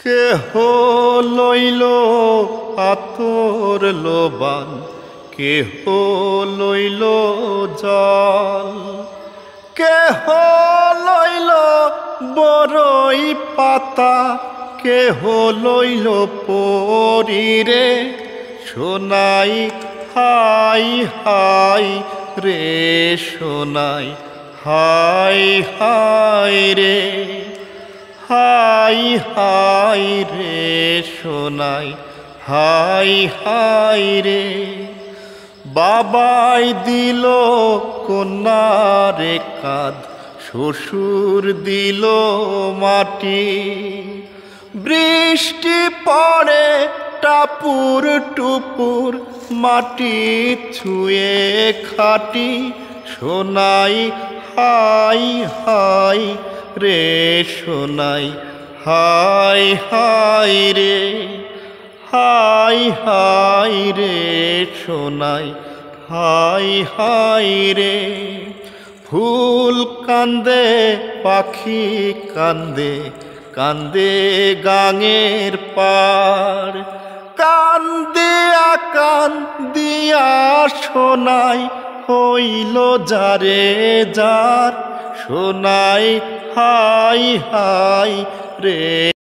কেহ লইল আতর লোবান, কেহ লইল জল, কেহ লইল বরই পাতা, কেহ লইল পরিরে। সোনাই হাই হাই রে সোনাই হাই হাই রে, হাই হাই রে সোনাই হাই হাই রে। বাবাই দিল কন্যারে কাঁধ, শ্বশুর দিল মাটি। বৃষ্টি পড়ে টাপুর টুপুর, মাটি ছুঁয়ে খাটি। সোনাই হাই হাই রে সোনাই হাই হাই রে, হাই হাই রে সোনাই হাই হাই রে। ফুল কান্দে পাখি কান্দে, কান্দে গাঙের পার। কান্দিয়া কান্দিয়া সোনাই হইল যারে যার। সোনাই হাই হাই রে।